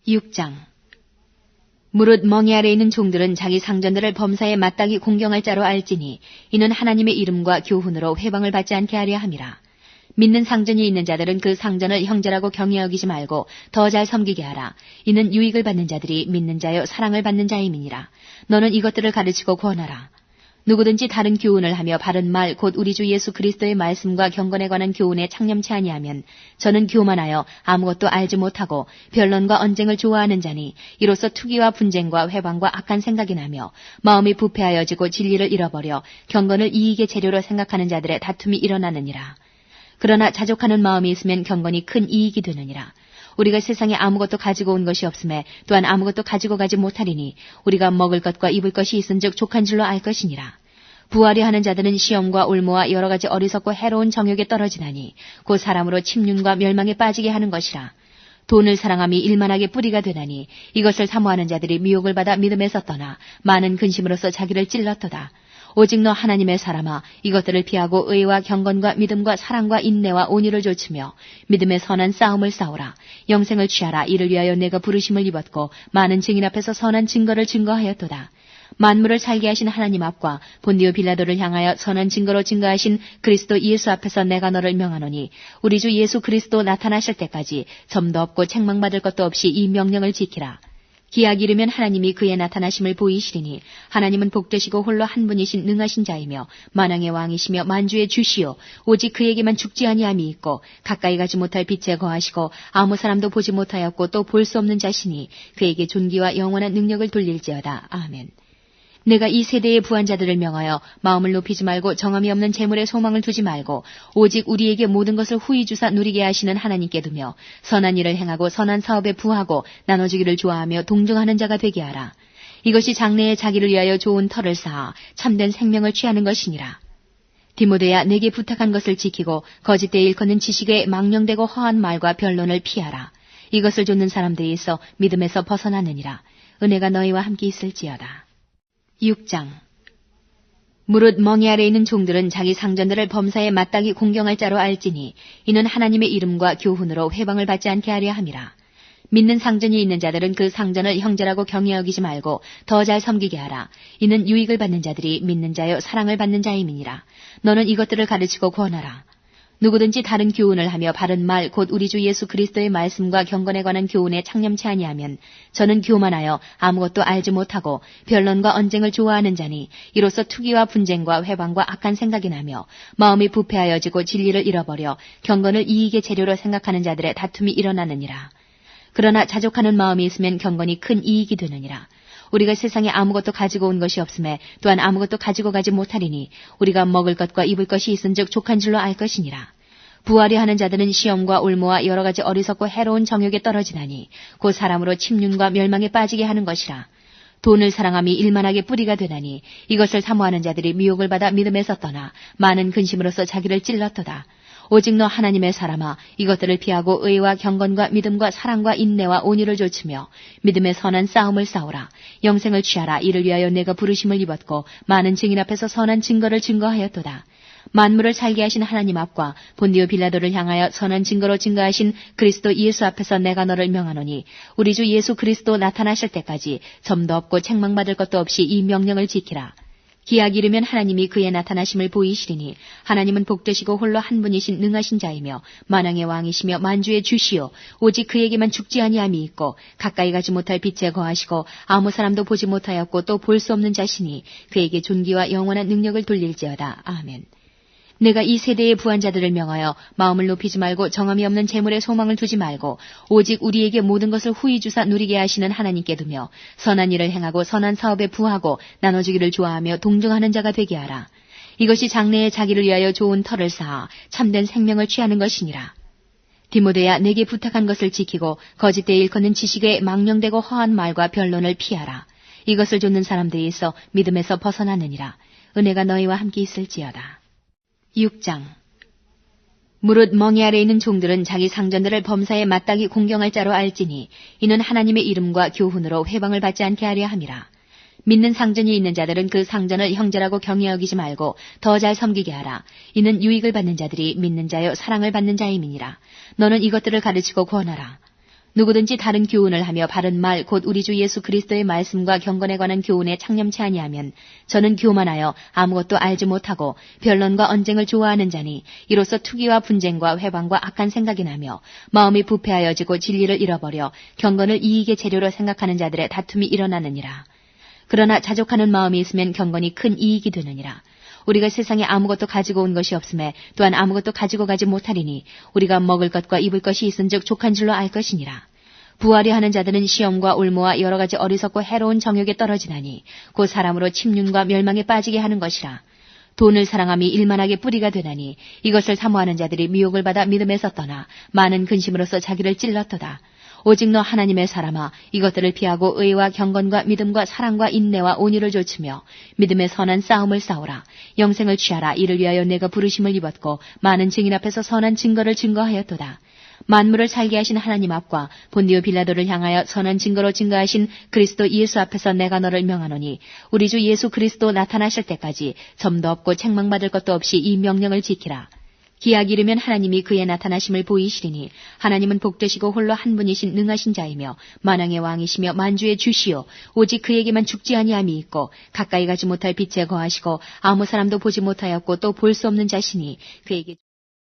6장. 무릇 멍이 아래 있는 종들은 자기 상전들을 범사에 마땅히 공경할 자로 알지니 이는 하나님의 이름과 교훈으로 회방을 받지 않게 하려 함이라. 믿는 상전이 있는 자들은 그 상전을 형제라고 경히 여기지 말고 더 잘 섬기게 하라. 이는 유익을 받는 자들이 믿는 자여 사랑을 받는 자임이니라. 너는 이것들을 가르치고 권하라. 누구든지 다른 교훈을 하며 바른 말 곧 우리 주 예수 그리스도의 말씀과 경건에 관한 교훈에 창념치 아니하면 저는 교만하여 아무것도 알지 못하고 변론과 언쟁을 좋아하는 자니 이로써 투기와 분쟁과 회방과 악한 생각이 나며 마음이 부패하여지고 진리를 잃어버려 경건을 이익의 재료로 생각하는 자들의 다툼이 일어나느니라. 그러나 자족하는 마음이 있으면 경건이 큰 이익이 되느니라. 우리가 세상에 아무것도 가지고 온 것이 없음에 또한 아무것도 가지고 가지 못하리니 우리가 먹을 것과 입을 것이 있은즉 족한 줄로 알 것이니라. 부하려 하는 자들은 시험과 올무와 여러 가지 어리석고 해로운 정욕에 떨어지나니 곧 사람으로 침륜과 멸망에 빠지게 하는 것이라. 돈을 사랑함이 일만하게 뿌리가 되나니 이것을 사모하는 자들이 미혹을 받아 믿음에서 떠나 많은 근심으로써 자기를 찔렀도다. 오직 너 하나님의 사람아 이것들을 피하고 의와 경건과 믿음과 사랑과 인내와 온유를 좇으며 믿음의 선한 싸움을 싸우라. 영생을 취하라. 이를 위하여 내가 부르심을 입었고 많은 증인 앞에서 선한 증거를 증거하였도다. 만물을 살게 하신 하나님 앞과 본디오 빌라도를 향하여 선한 증거로 증거하신 그리스도 예수 앞에서 내가 너를 명하노니 우리 주 예수 그리스도 나타나실 때까지 점도 없고 책망받을 것도 없이 이 명령을 지키라. 기약 이르면 하나님이 그의 나타나심을 보이시리니 하나님은 복되시고 홀로 한 분이신 능하신 자이며 만왕의 왕이시며 만주의 주시오. 오직 그에게만 죽지 아니함이 있고 가까이 가지 못할 빛에 거하시고 아무 사람도 보지 못하였고 또 볼 수 없는 자시니 그에게 존귀와 영원한 능력을 돌릴지어다. 아멘. 내가 이 세대의 부한 자들을 명하여 마음을 높이지 말고 정함이 없는 재물에 소망을 두지 말고 오직 우리에게 모든 것을 후히 주사 누리게 하시는 하나님께 두며 선한 일을 행하고 선한 사업에 부하고 나눠주기를 좋아하며 동정하는 자가 되게 하라. 이것이 장래에 자기를 위하여 좋은 터를 쌓아 참된 생명을 취하는 것이니라. 디모데야 내게 부탁한 것을 지키고 거짓되이 일컫는 지식에 망령되고 허한 말과 변론을 피하라. 이것을 좇는 사람들이 있어 믿음에서 벗어나느니라. 은혜가 너희와 함께 있을지어다. 6장. 무릇 멍이 아래 있는 종들은 자기 상전들을 범사에 마땅히 공경할 자로 알지니 이는 하나님의 이름과 교훈으로 회방을 받지 않게 하려 함이라. 믿는 상전이 있는 자들은 그 상전을 형제라고 경히 여기지 말고 더 잘 섬기게 하라. 이는 유익을 받는 자들이 믿는 자여 사랑을 받는 자임이니라. 너는 이것들을 가르치고 권하라. 누구든지 다른 교훈을 하며 바른 말 곧 우리 주 예수 그리스도의 말씀과 경건에 관한 교훈에 창념치 아니하면 저는 교만하여 아무것도 알지 못하고 변론과 언쟁을 좋아하는 자니 이로써 투기와 분쟁과 회방과 악한 생각이 나며 마음이 부패하여지고 진리를 잃어버려 경건을 이익의 재료로 생각하는 자들의 다툼이 일어나느니라. 그러나 자족하는 마음이 있으면 경건이 큰 이익이 되느니라. 우리가 세상에 아무것도 가지고 온 것이 없음에 또한 아무것도 가지고 가지 못하리니 우리가 먹을 것과 입을 것이 있은즉 족한 줄로 알 것이니라. 부하려 하는 자들은 시험과 올무와 여러 가지 어리석고 해로운 정욕에 떨어지나니 곧 사람으로 침륜과 멸망에 빠지게 하는 것이라. 돈을 사랑함이 일만하게 뿌리가 되나니 이것을 사모하는 자들이 미혹을 받아 믿음에서 떠나 많은 근심으로써 자기를 찔렀도다. 오직 너 하나님의 사람아 이것들을 피하고 의와 경건과 믿음과 사랑과 인내와 온유를 좇으며 믿음의 선한 싸움을 싸우라. 영생을 취하라. 이를 위하여 내가 부르심을 입었고 많은 증인 앞에서 선한 증거를 증거하였도다. 만물을 살게 하신 하나님 앞과 본디오 빌라도를 향하여 선한 증거로 증거하신 그리스도 예수 앞에서 내가 너를 명하노니 우리 주 예수 그리스도 나타나실 때까지 점도 없고 책망받을 것도 없이 이 명령을 지키라. 기약 이르면 하나님이 그의 나타나심을 보이시리니 하나님은 복되시고 홀로 한 분이신 능하신 자이며 만왕의 왕이시며 만주의 주시오. 오직 그에게만 죽지 아니함이 있고 가까이 가지 못할 빛에 거하시고 아무 사람도 보지 못하였고 또 볼 수 없는 자시니 그에게 존귀와 영원한 능력을 돌릴지어다. 아멘. 내가 이 세대의 부한 자들을 명하여 마음을 높이지 말고 정함이 없는 재물에 소망을 두지 말고 오직 우리에게 모든 것을 후히 주사 누리게 하시는 하나님께 두며 선한 일을 행하고 선한 사업에 부하고 나눠주기를 좋아하며 동정하는 자가 되게 하라. 이것이 장래에 자기를 위하여 좋은 터를 쌓아 참된 생명을 취하는 것이니라. 디모데야 내게 부탁한 것을 지키고 거짓되이 일컫는 지식에 망령되고 허한 말과 변론을 피하라. 이것을 좇는 사람들이 있어 믿음에서 벗어나느니라. 은혜가 너희와 함께 있을지어다. 6장. 무릇 멍이 아래 있는 종들은 자기 상전들을 범사에 마땅히 공경할 자로 알지니 이는 하나님의 이름과 교훈으로 회방을 받지 않게 하려 함이라. 믿는 상전이 있는 자들은 그 상전을 형제라고 경히 여기지 말고 더 잘 섬기게 하라. 이는 유익을 받는 자들이 믿는 자여 사랑을 받는 자임이니라. 너는 이것들을 가르치고 권하라. 누구든지 다른 교훈을 하며 바른 말 곧 우리 주 예수 그리스도의 말씀과 경건에 관한 교훈에 창념치 아니하면 저는 교만하여 아무것도 알지 못하고 변론과 언쟁을 좋아하는 자니 이로써 투기와 분쟁과 회방과 악한 생각이 나며 마음이 부패하여지고 진리를 잃어버려 경건을 이익의 재료로 생각하는 자들의 다툼이 일어나느니라. 그러나 자족하는 마음이 있으면 경건이 큰 이익이 되느니라. 우리가 세상에 아무것도 가지고 온 것이 없음에 또한 아무것도 가지고 가지 못하리니 우리가 먹을 것과 입을 것이 있은즉 족한 줄로 알 것이니라. 부하려 하는 자들은 시험과 올무와 여러 가지 어리석고 해로운 정욕에 떨어지나니 곧 사람으로 침륜과 멸망에 빠지게 하는 것이라. 돈을 사랑함이 일만하게 뿌리가 되나니 이것을 사모하는 자들이 미혹을 받아 믿음에서 떠나 많은 근심으로써 자기를 찔렀도다. 오직 너 하나님의 사람아 이것들을 피하고 의와 경건과 믿음과 사랑과 인내와 온유를 좇으며 믿음의 선한 싸움을 싸우라. 영생을 취하라. 이를 위하여 내가 부르심을 입었고 많은 증인 앞에서 선한 증거를 증거하였도다. 만물을 살게 하신 하나님 앞과 본디오 빌라도를 향하여 선한 증거로 증거하신 그리스도 예수 앞에서 내가 너를 명하노니 우리 주 예수 그리스도 나타나실 때까지 점도 없고 책망받을 것도 없이 이 명령을 지키라. 기약이 이르면 하나님이 그의 나타나심을 보이시리니 하나님은 복되시고 홀로 한 분이신 능하신 자이며 만왕의 왕이시며 만주의 주시오. 오직 그에게만 죽지 아니함이 있고 가까이 가지 못할 빛에 거하시고 아무 사람도 보지 못하였고 또 볼 수 없는 자시니 그에게